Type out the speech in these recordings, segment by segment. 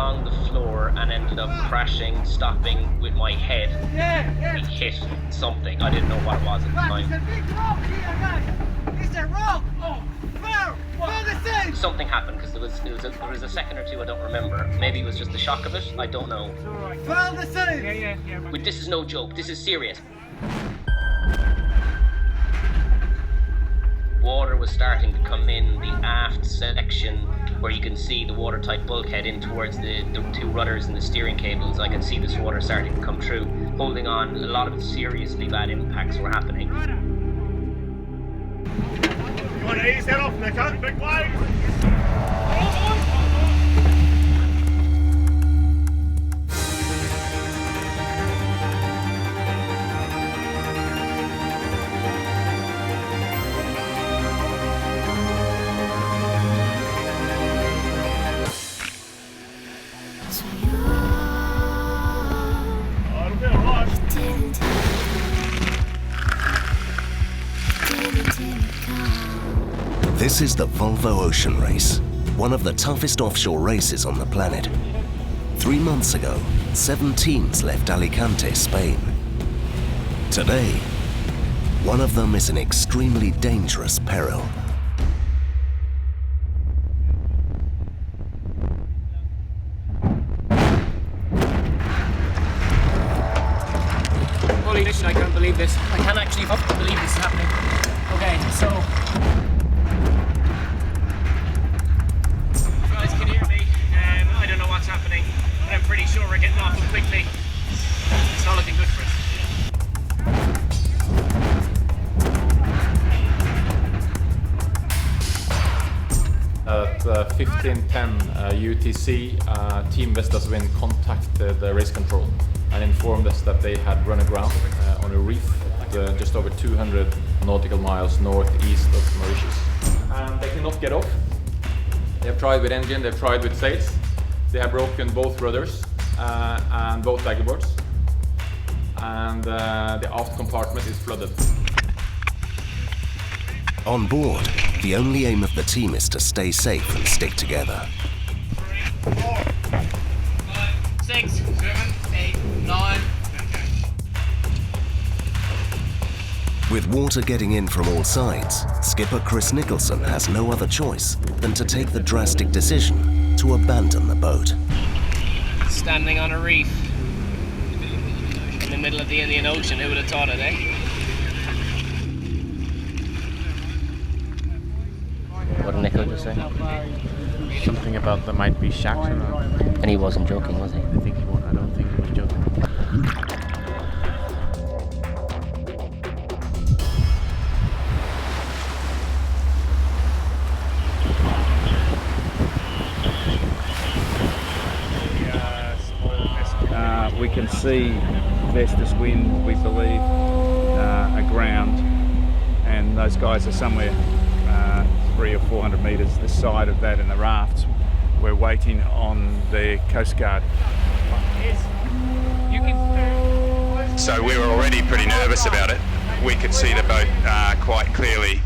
along the floor and ended up crashing, stopping with my head. It hit something. I didn't know what it was at the time. There's a big rock here, guys! It's a rock! Oh, where the thing? Something happened because there was a second or two I don't remember. Maybe it was just the shock of it. I don't know. Found the thing! Yeah. But this is no joke. This is serious. Water was starting to come in the aft section where you can see the watertight bulkhead in towards the two rudders and the steering cables. I can see this water starting to come through, holding on. A lot of seriously bad impacts were happening. You want to ease that off, Nico? Big wave! This is the Volvo Ocean Race, one of the toughest offshore races on the planet. 3 months ago, 7 teams left Alicante, Spain. Today, one of them is in extremely dangerous peril. Holy shit, I can't believe this. I can't actually fucking believe this is happening. Okay, so... Guys can hear me. I don't know what's happening, but I'm pretty sure we're getting off quickly. It's not looking good for us. At 15:10 UTC, Team Vestas Wind contacted the race control and informed us that they had run aground on a reef just over 200 nautical miles northeast of Mauritius. And they cannot get off. They have tried with engine, they've tried with sails. They have broken both rudders and both dagger boards. And the aft compartment is flooded. On board, the only aim of the team is to stay safe and stick together. 3, 4, 5, 6, 7, 8, 9. With water getting in from all sides, skipper Chris Nicholson has no other choice than to take the drastic decision to abandon the boat. Standing on a reef in the middle of the Indian Ocean, who would have thought it, eh? What did Nico just say? Something about there might be shacks around. And he wasn't joking, was he? I don't think he was joking. We can see Vestas Wind, we believe, aground, and those guys are somewhere 300 or 400 metres this side of that in the rafts. We're waiting on the Coast Guard. So we were already pretty nervous about it. We could see the boat quite clearly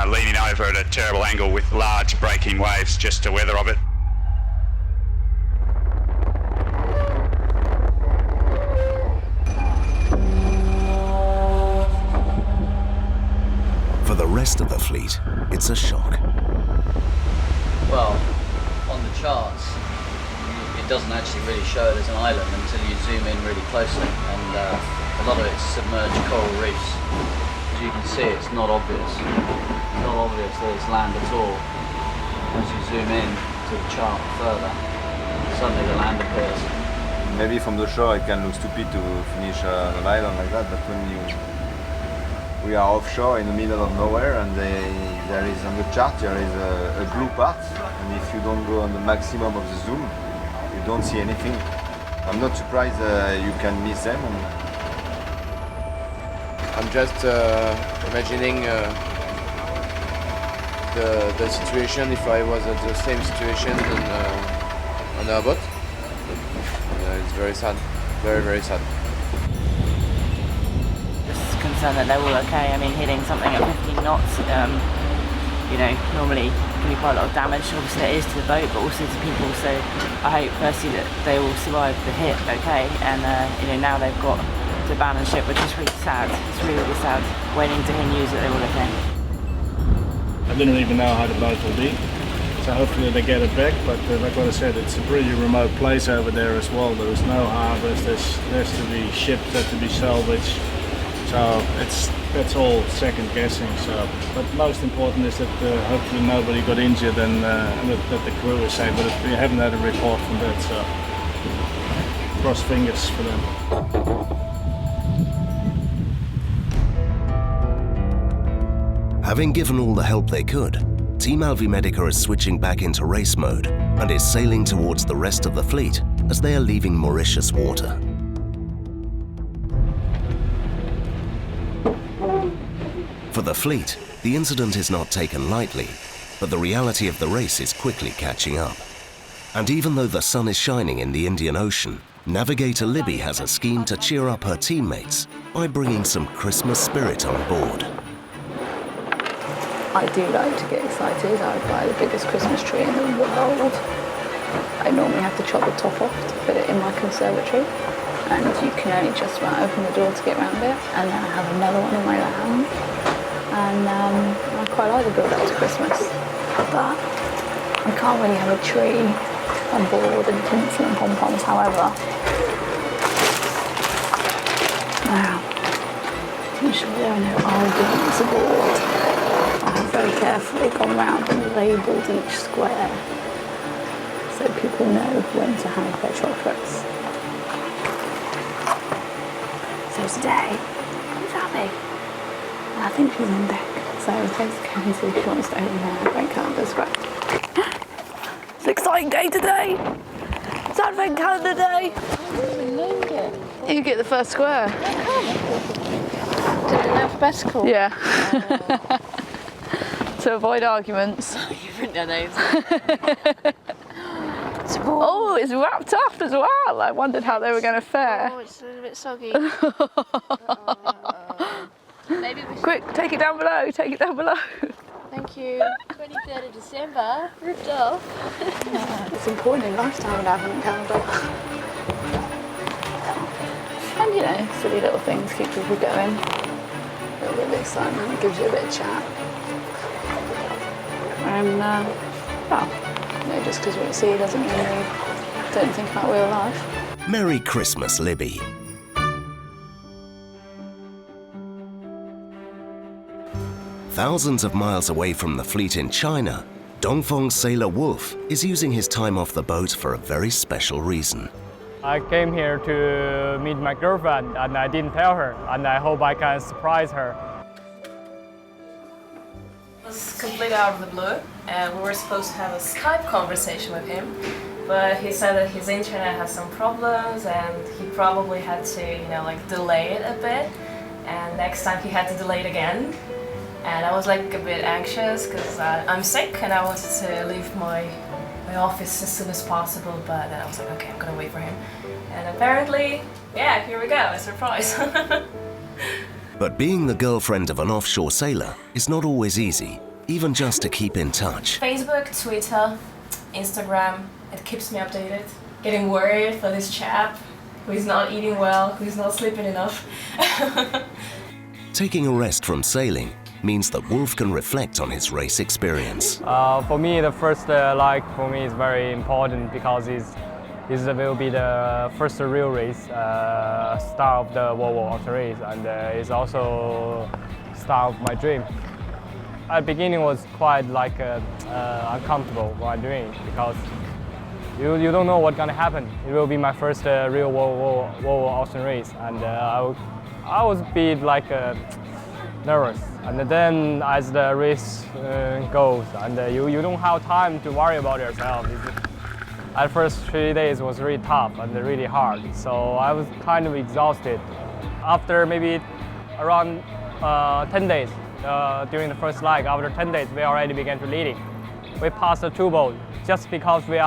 leaning over at a terrible angle with large breaking waves just to weather of it. For the rest of the fleet, it's a shock. Well, on the charts, it doesn't actually really show it as an island until you zoom in really closely, and a lot of it's submerged coral reefs. As you can see, it's not obvious. It's not obvious that it's land at all. As you zoom in to the chart further, suddenly the land appears. Maybe from the shore it can look stupid to finish on an island like that, but when we are offshore in the middle of nowhere, and there is on the chart there is a blue part, and if you don't go on the maximum of the zoom, you don't see anything. I'm not surprised you can miss them. I'm just imagining the situation if I was at the same situation on a boat. It's very sad, very, very sad. Concerned that they're all okay. I mean, hitting something at 15 knots, you know, normally can be quite a lot of damage. Obviously it is to the boat, but also to people. So I hope firstly that they will survive the hit okay, and now they've got to abandon ship, which is really sad. It's really, really sad waiting to hear news that they're all okay. I didn't even know how the boat will be, so hopefully they get it back, but like what I said, it's a pretty remote place over there as well. There is no harbours, there's to be ships that to be salvaged, so that's all second guessing. So, but most important is that hopefully nobody got injured and that the crew is safe, but we haven't had a report from that, so cross fingers for them. Having given all the help they could, Team Alvimedica is switching back into race mode and is sailing towards the rest of the fleet as they are leaving Mauritius water. For the fleet, the incident is not taken lightly, but the reality of the race is quickly catching up. And even though the sun is shining in the Indian Ocean, navigator Libby has a scheme to cheer up her teammates by bringing some Christmas spirit on board. I do like to get excited. I would buy the biggest Christmas tree in the world. I normally have to chop the top off to fit it in my conservatory, and you can only just about open the door to get around it. And then I have another one in my lounge, and I quite like the build up to Christmas. But I can't really have a tree on board and tinsel and pom-poms. However, now to ensure there are no arguments aboard, I have very carefully gone round and labelled each square so people know when to hang their chocolates. So today, where's Abby? I think she's on deck, so basically if she wants to open her advent calendar scratch. It's an exciting day today! It's advent calendar day! You get the first square. Did it alphabetical? Yeah. To avoid arguments. You've written their names. Oh, it's wrapped up as well. I wondered how they were going to fare. Oh, it's a little bit soggy. Maybe we should... Quick, take it down below, take it down below. Thank you. 23rd of December, ripped off. Yeah, it's important in life to have an advent calendar. And silly little things keep people going. A little bit of excitement, gives you a bit of chat. And, just because what you see doesn't mean we don't think about real life. Merry Christmas, Libby. Thousands of miles away from the fleet in China, Dongfeng's sailor Wolf is using his time off the boat for a very special reason. I came here to meet my girlfriend and I didn't tell her, and I hope I can surprise her. It was completely out of the blue, and we were supposed to have a Skype conversation with him, but he said that his internet has some problems and he probably had to, delay it a bit, and next time he had to delay it again. And I was a bit anxious because I'm sick and I wanted to leave my office as soon as possible, but then I was like, okay, I'm gonna wait for him. And apparently, yeah, here we go, a surprise. But being the girlfriend of an offshore sailor is not always easy, even just to keep in touch. Facebook, Twitter, Instagram, it keeps me updated. Getting worried for this chap who's not eating well, who's not sleeping enough. Taking a rest from sailing means that Wolf can reflect on his race experience. For me, the first leg for me is very important because this will be the first real race, start of the Volvo auto race, and it's also start of my dream. At the beginning it was quite uncomfortable while doing it because you don't know what's gonna happen. It will be my first real Volvo auto race, and I was a bit nervous. And then as the race goes, and you don't have time to worry about yourself. At first 3 days was really tough and really hard, so I was kind of exhausted. After maybe around 10 days, during the first leg, after 10 days, we already began to leading. We passed the two boats just because we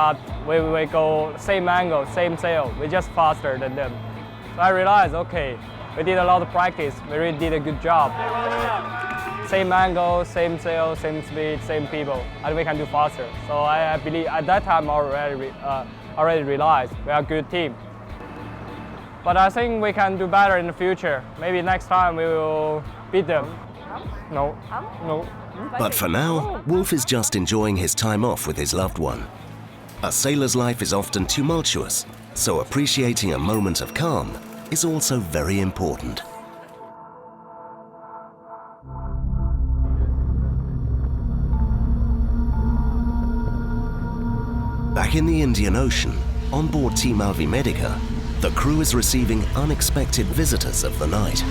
go same angle, same sail, we're just faster than them. So I realized, okay, we did a lot of practice, we really did a good job. same angle, same sail, same speed, same people, and we can do faster. So I believe at that time already realized we are a good team. But I think we can do better in the future. Maybe next time we will beat them. No. But for now, Wolf is just enjoying his time off with his loved one. A sailor's life is often tumultuous, so appreciating a moment of calm is also very important. Back in the Indian Ocean, on board Team Alvimedica, the crew is receiving unexpected visitors of the night.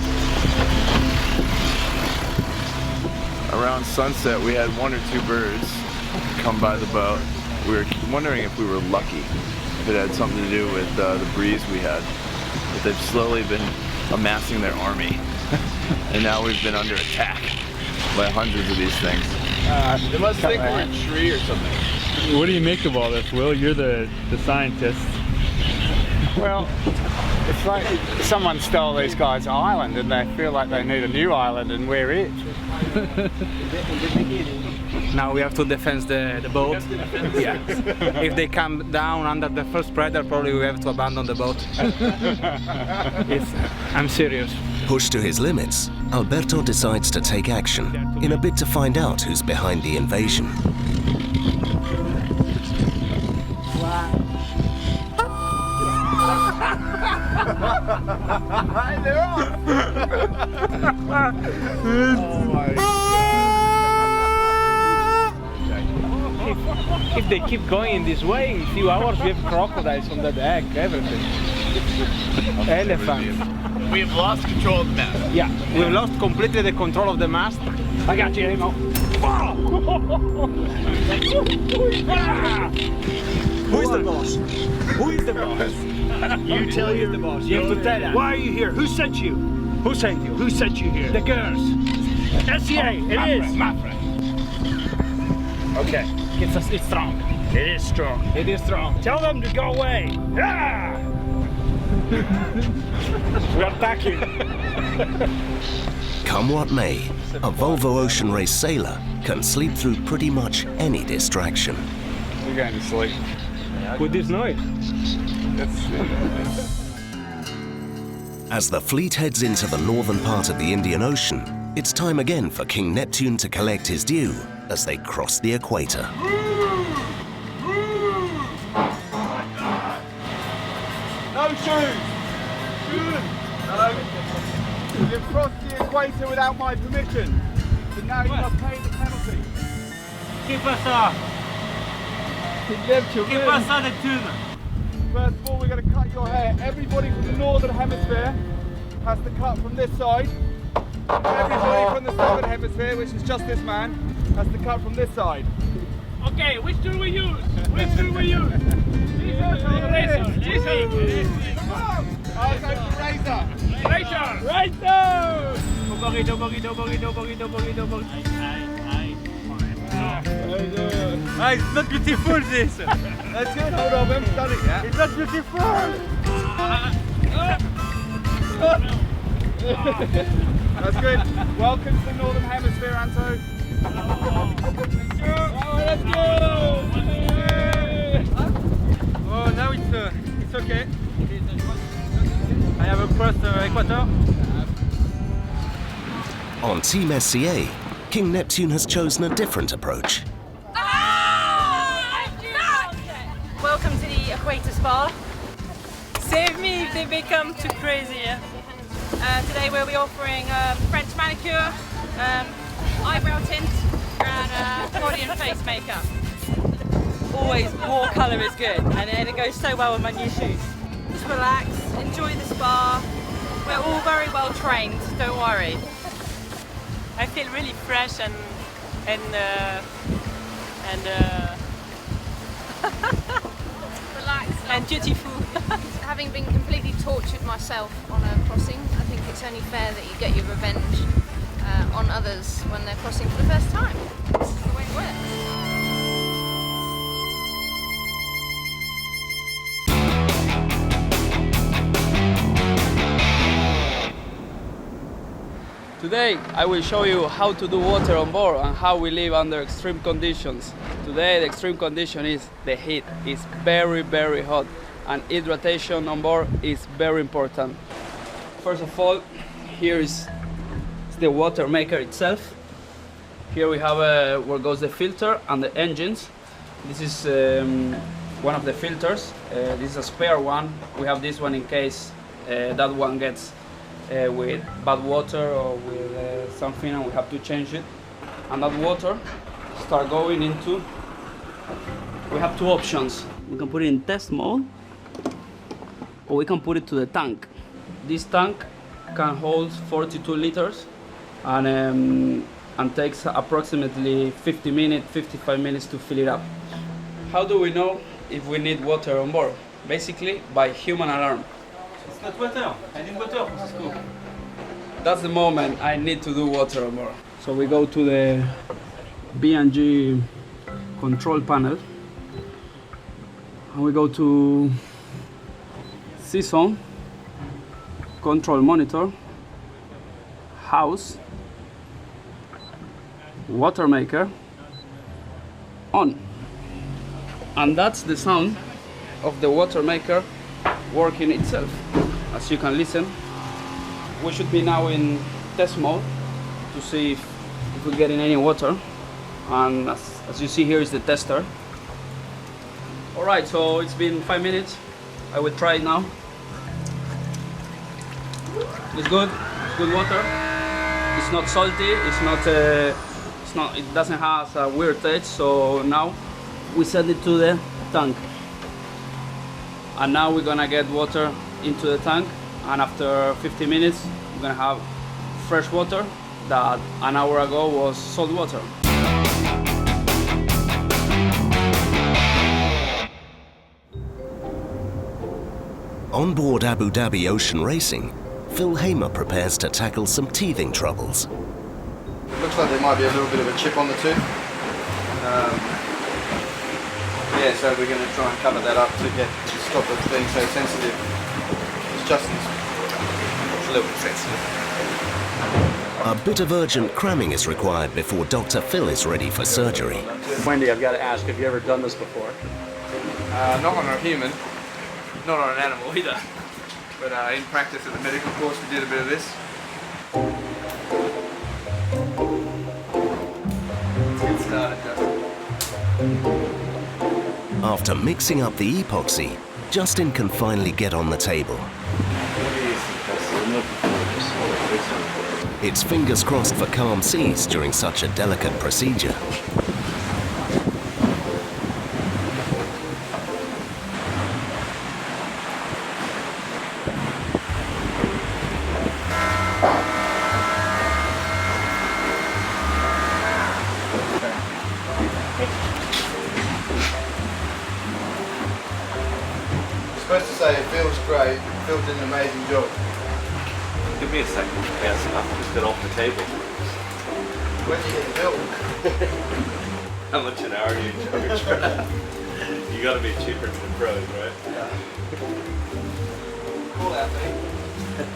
Around sunset, we had 1 or 2 birds come by the boat. We were wondering if we were lucky, if it had something to do with the breeze we had. But they've slowly been amassing their army, and now we've been under attack by hundreds of these things. They must think we're a tree or something. What do you make of all this, Will? You're the scientist. Well, it's like someone stole these guys' island and they feel like they need a new island and we're it. Now we have to defend the boat. Yeah. If they come down under the first predator, probably we have to abandon the boat. I'm serious. Pushed to his limits, Alberto decides to take action in a bid to find out who's behind the invasion. They're off! Oh my God. If they keep going in this way, in a few hours we have crocodiles on the deck, everything. Elephants. We have lost control of the mast. Yeah, we've lost completely the control of the mast. I got you, Emo. Who is the boss? Who is the boss? You tell you the boss. You have to tell that. Why are you here? Who sent you? Who sent you? Who sent you here? The girls. SCA, it is. My friend. Okay. It's strong. It is strong. It is strong. Tell them to go away. Ah! We're attacking. Come what may, a Volvo Ocean Race sailor can sleep through pretty much any distraction. We're going to sleep. With this noise. As the fleet heads into the northern part of the Indian Ocean, it's time again for King Neptune to collect his due as they cross the equator. No shoes! No. You've crossed the equator without my permission. So now you must pay the penalty. Que pasa? Que pasa, Neptune? First of all, we're going to cut your hair. Everybody from the northern hemisphere has to cut from this side. Everybody from the southern hemisphere, which is just this man, has to cut from this side. Okay, which tool we use? Which tool we use? Razor. I'll go for razor. Ah, it's not beautiful this. That's good. Hold on, we haven't done it yet. It's not beautiful. That's good. Welcome to the northern hemisphere, Anto. Let's go. Oh, now it's okay. I have crossed the equator. On Team SCA, King Neptune has chosen a different approach. Welcome to the Equator Spa. Save me if they become too crazy. Today we'll be offering French manicure, eyebrow tint, and body and face makeup. Always more colour is good, and it goes so well with my new shoes. Just relax, enjoy the spa. We're all very well trained, don't worry. I feel really fresh and Relax. and beautiful. Having been completely tortured myself on a crossing, I think it's only fair that you get your revenge on others when they're crossing for the first time. This is the way it works. Today I will show you how to do water on board and how we live under extreme conditions. Today the extreme condition is the heat. It's very, very hot, and hydration on board is very important. First of all, here is the water maker itself. Here we have where goes the filter and the engines. This is one of the filters. This is a spare one. We have this one in case that one gets with bad water or with something, and we have to change it. And that water start going into, we have two options. We can put it in test mode, or we can put it to the tank. This tank can hold 42 liters and takes approximately 55 minutes to fill it up. How do we know if we need water on board? Basically by human alarm. That's the moment I need to do water on board. So we go to the B&G control panel and we go to season, control monitor, house, water maker, on. And that's the sound of the water maker working itself. As you can listen, we should be now in test mode to see if we're getting any water. And as you see, here is the tester. Alright, so it's been 5 minutes. I will try it now. It's good. It's good water. It's not salty. It doesn't have a weird taste. So now we send it to the tank. And now we're gonna get water into the tank, and after 50 minutes we're gonna have fresh water that an hour ago was salt water. On board Abu Dhabi Ocean Racing, Phil Hamer prepares to tackle some teething troubles. It looks like there might be a little bit of a chip on the tooth. Yeah, so we're going to try and cover that up to stop it being so sensitive. It's just a little bit sensitive. A bit of urgent cramming is required before Dr. Phil is ready for surgery. Wendy, I've got to ask, have you ever done this before? Not on a human, not on an animal either. But in practice at the medical course we did a bit of this. Let's get started, Justin. After mixing up the epoxy, Justin can finally get on the table. It's fingers crossed for calm seas during such a delicate procedure. Supposed to say it feels great. Phil did an amazing job. Give me a second. Yes, I'll just get off the table. When did you get the bill? How much an hour do you charge for that? You got to be cheaper than the pros, right? Yeah. Call that fee.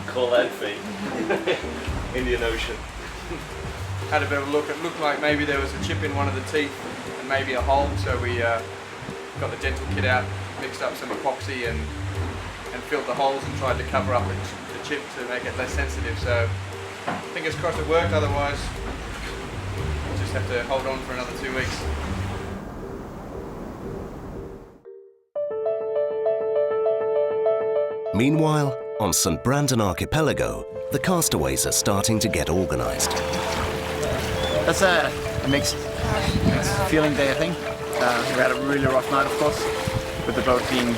Call that fee. Indian Ocean. Had a bit of a look. It looked like maybe there was a chip in one of the teeth and maybe a hole. So we got the dental kit out, mixed up some epoxy and filled the holes and tried to cover up the chip to make it less sensitive. So fingers crossed it worked, otherwise we'll just have to hold on for another 2 weeks. Meanwhile, on St. Brandon Archipelago, the castaways are starting to get organised. That's a mixed feeling day, I think. We had a really rough night, of course, with the boat being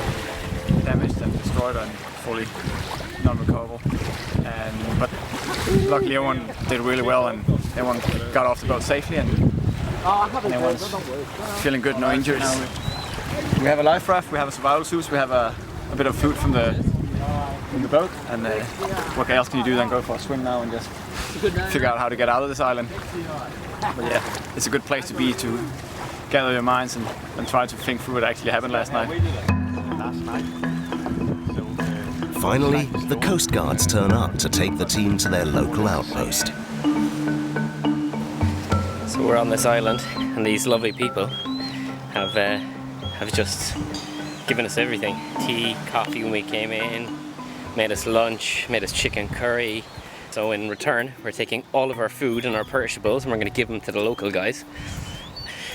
damaged and destroyed and fully non-recoverable. But luckily everyone did really well and everyone got off the boat safely and everyone's feeling good, no injuries. We have a life raft, we have a survival suit, we have a bit of food from the boat, and what else can you do than go for a swim now and just figure out how to get out of this island. But yeah, it's a good place to be, to gather your minds and try to think through what actually happened last night. Finally, the Coast Guards turn up to take the team to their local outpost. We're on this island, and these lovely people have just given us everything. Tea, coffee when we came in, made us lunch, made us chicken curry. So in return, we're taking all of our food and our perishables, and we're going to give them to the local guys.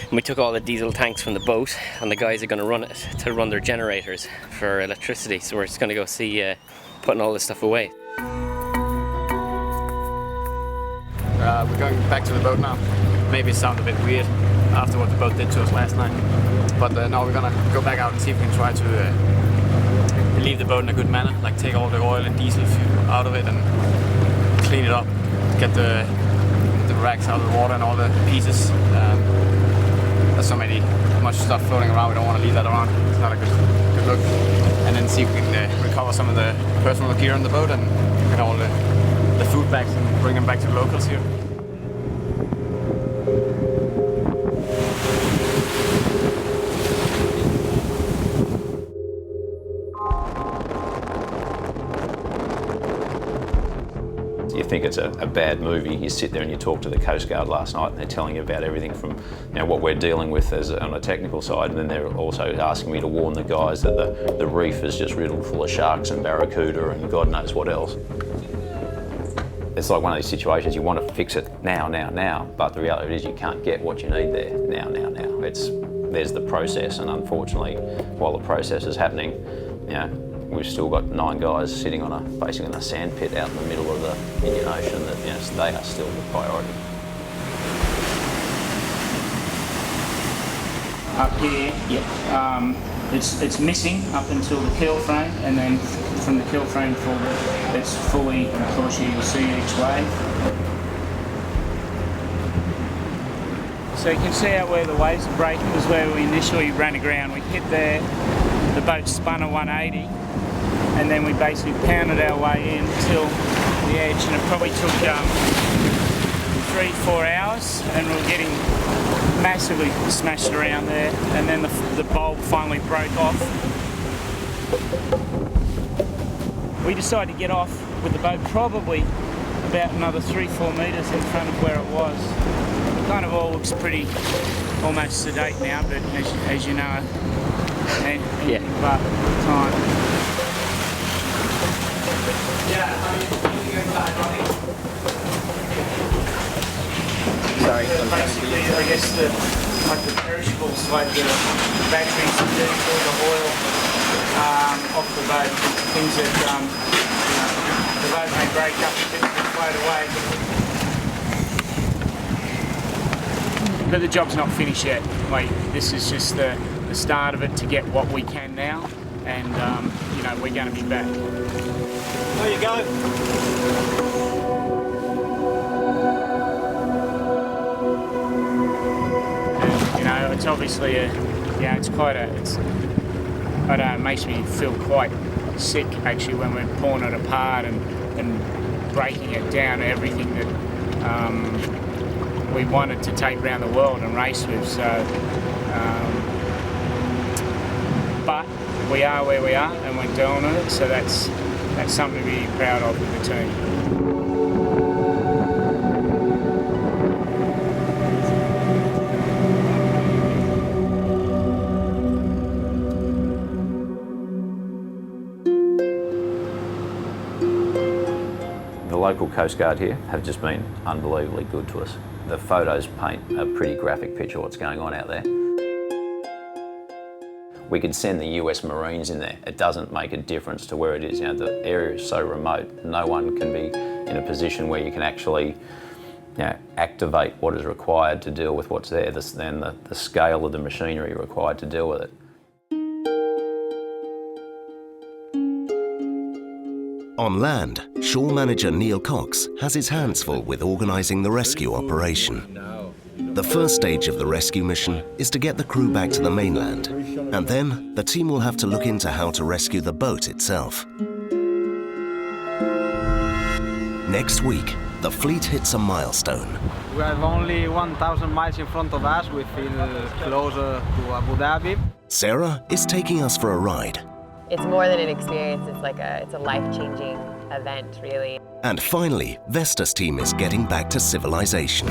And we took all the diesel tanks from the boat, and the guys are going to run it to run their generators for electricity. So we're just going to go see putting all this stuff away. We're going back to the boat now. Maybe it sounded a bit weird after what the boat did to us last night. But now we're gonna go back out and see if we can try to leave the boat in a good manner. Like take all the oil and diesel out of it and clean it up. Get the racks out of the water and all the pieces. There's so much stuff floating around, we don't want to leave that around. It's not a good look. And then see if we can recover some of the personal gear on the boat and get all the food bags and bring them back to the locals here. You think it's a bad movie, you sit there and you talk to the Coast Guard last night and they're telling you about everything from what we're dealing with on a technical side, and then they're also asking me to warn the guys that the reef is just riddled full of sharks and barracuda and God knows what else. It's like one of these situations, you want to fix it now, but the reality is you can't get what you need there now. There's the process, and unfortunately, while the process is happening, we've still got 9 guys sitting basically in a sand pit out in the middle of the Indian Ocean that they are still the priority. Up here, it's missing up until the keel frame, and then from the keel frame forward, it's fully, and of course you'll see each wave. So you can see out where the waves are breaking was where we initially ran aground. We hit there, the boat spun at 180, and then we basically pounded our way in till the edge, and it probably took 3-4 hours, and we were getting massively smashed around there, and then the bulb finally broke off. We decided to get off with the boat probably about another 3-4 metres in front of where it was. It kind of all looks pretty almost sedate now, but as you know, anything but time. Sorry. Basically, I guess the perishables, like the batteries, all the oil off the boat, things that the boat may break up a bit and float away. But the job's not finished yet. Like, this is just the start of it to get what we can now, and we're going to be back. There you go. It's obviously it makes me feel quite sick actually when we're pulling it apart and breaking it down, everything that we wanted to take around the world and race with. So, but we are where we are and we're doing it, so that's something to be proud of with the team. The local Coast Guard here have just been unbelievably good to us. The photos paint a pretty graphic picture of what's going on out there. We could send the US Marines in there. It doesn't make a difference to where it is. The area is so remote. No one can be in a position where you can actually activate what is required to deal with what's there, then the scale of the machinery required to deal with it. On land, shore manager Neil Cox has his hands full with organising the rescue operation. The first stage of the rescue mission is to get the crew back to the mainland, and then the team will have to look into how to rescue the boat itself. Next week, the fleet hits a milestone. We have only 1,000 miles in front of us. We feel closer to Abu Dhabi. Sarah is taking us for a ride. It's more than an experience, it's a life-changing event, really. And finally, Vestas team is getting back to civilization.